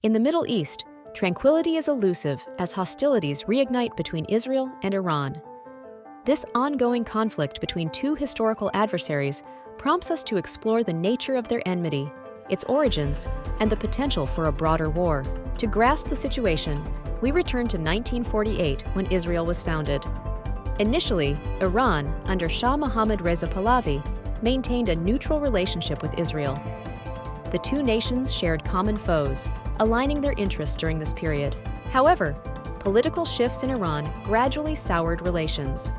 In the Middle East, tranquility is elusive as hostilities reignite between Israel and Iran. This ongoing conflict between two historical adversaries prompts us to explore the nature of their enmity, its origins, and the potential for a broader war. To grasp the situation, we return to 1948 when Israel was founded. Initially, Iran, under Shah Mohammad Reza Pahlavi, maintained a neutral relationship with Israel. The two nations shared common foes, aligning their interests during this period. However, political shifts in Iran gradually soured relations.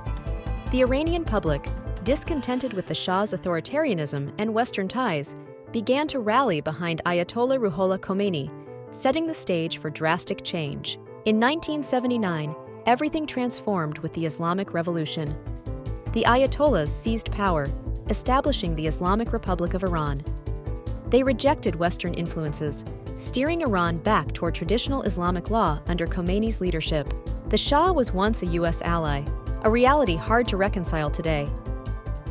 The Iranian public, discontented with the Shah's authoritarianism and Western ties, began to rally behind Ayatollah Ruhollah Khomeini, setting the stage for drastic change. In 1979, everything transformed with the Islamic Revolution. The Ayatollahs seized power, establishing the Islamic Republic of Iran. They rejected Western influences, steering Iran back toward traditional Islamic law under Khomeini's leadership. The Shah was once a U.S. ally, a reality hard to reconcile today.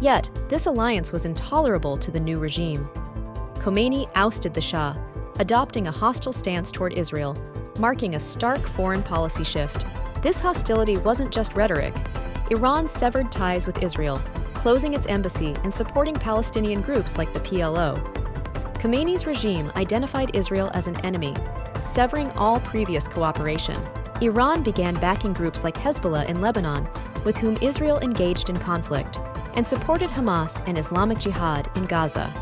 Yet, this alliance was intolerable to the new regime. Khomeini ousted the Shah, adopting a hostile stance toward Israel, marking a stark foreign policy shift. This hostility wasn't just rhetoric. Iran severed ties with Israel, closing its embassy and supporting Palestinian groups like the PLO. Khomeini's regime identified Israel as an enemy, severing all previous cooperation. Iran began backing groups like Hezbollah in Lebanon, with whom Israel engaged in conflict, and supported Hamas and Islamic Jihad in Gaza.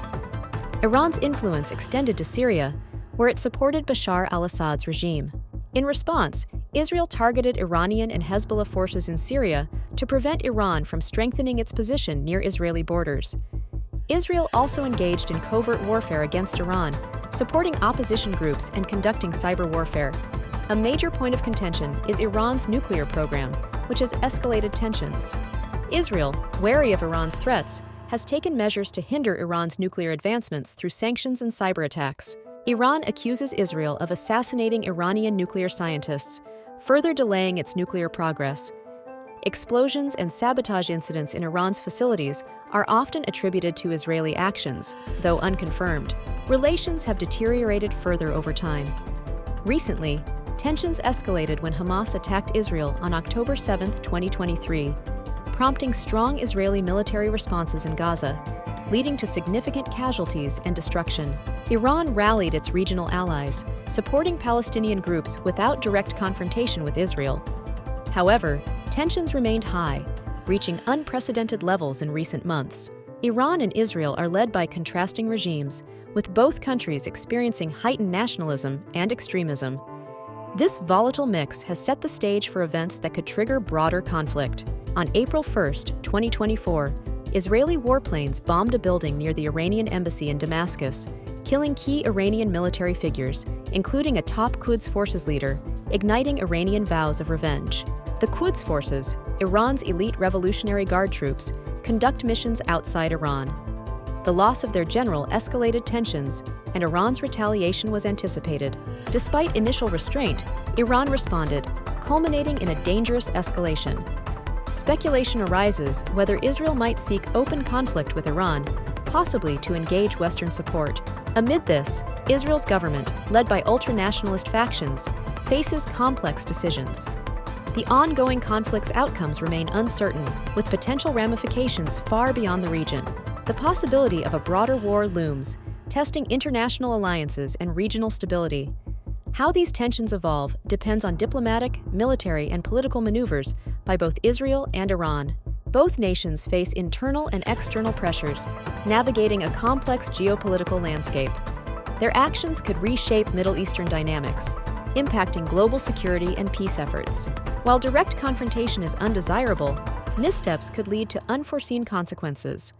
Iran's influence extended to Syria, where it supported Bashar al-Assad's regime. In response, Israel targeted Iranian and Hezbollah forces in Syria to prevent Iran from strengthening its position near Israeli borders. Israel also engaged in covert warfare against Iran, supporting opposition groups and conducting cyber warfare. A major point of contention is Iran's nuclear program, which has escalated tensions. Israel, wary of Iran's threats, has taken measures to hinder Iran's nuclear advancements through sanctions and cyber attacks. Iran accuses Israel of assassinating Iranian nuclear scientists, further delaying its nuclear progress. Explosions and sabotage incidents in Iran's facilities are often attributed to Israeli actions, though unconfirmed. Relations have deteriorated further over time. Recently, tensions escalated when Hamas attacked Israel on October 7, 2023, prompting strong Israeli military responses in Gaza, leading to significant casualties and destruction. Iran rallied its regional allies, supporting Palestinian groups without direct confrontation with Israel. However, tensions remained high, reaching unprecedented levels in recent months. Iran and Israel are led by contrasting regimes, with both countries experiencing heightened nationalism and extremism. This volatile mix has set the stage for events that could trigger broader conflict. On April 1, 2024, Israeli warplanes bombed a building near the Iranian embassy in Damascus, killing key Iranian military figures, including a top Quds Forces leader, igniting Iranian vows of revenge. The Quds Forces, Iran's elite Revolutionary Guard troops, conduct missions outside Iran. The loss of their general escalated tensions, and Iran's retaliation was anticipated. Despite initial restraint, Iran responded, culminating in a dangerous escalation. Speculation arises whether Israel might seek open conflict with Iran, possibly to engage Western support. Amid this, Israel's government, led by ultra-nationalist factions, faces complex decisions. The ongoing conflict's outcomes remain uncertain, with potential ramifications far beyond the region. The possibility of a broader war looms, testing international alliances and regional stability. How these tensions evolve depends on diplomatic, military, and political maneuvers by both Israel and Iran. Both nations face internal and external pressures, navigating a complex geopolitical landscape. Their actions could reshape Middle Eastern dynamics, impacting global security and peace efforts. While direct confrontation is undesirable, missteps could lead to unforeseen consequences.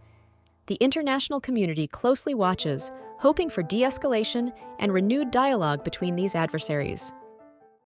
The international community closely watches, hoping for de-escalation and renewed dialogue between these adversaries.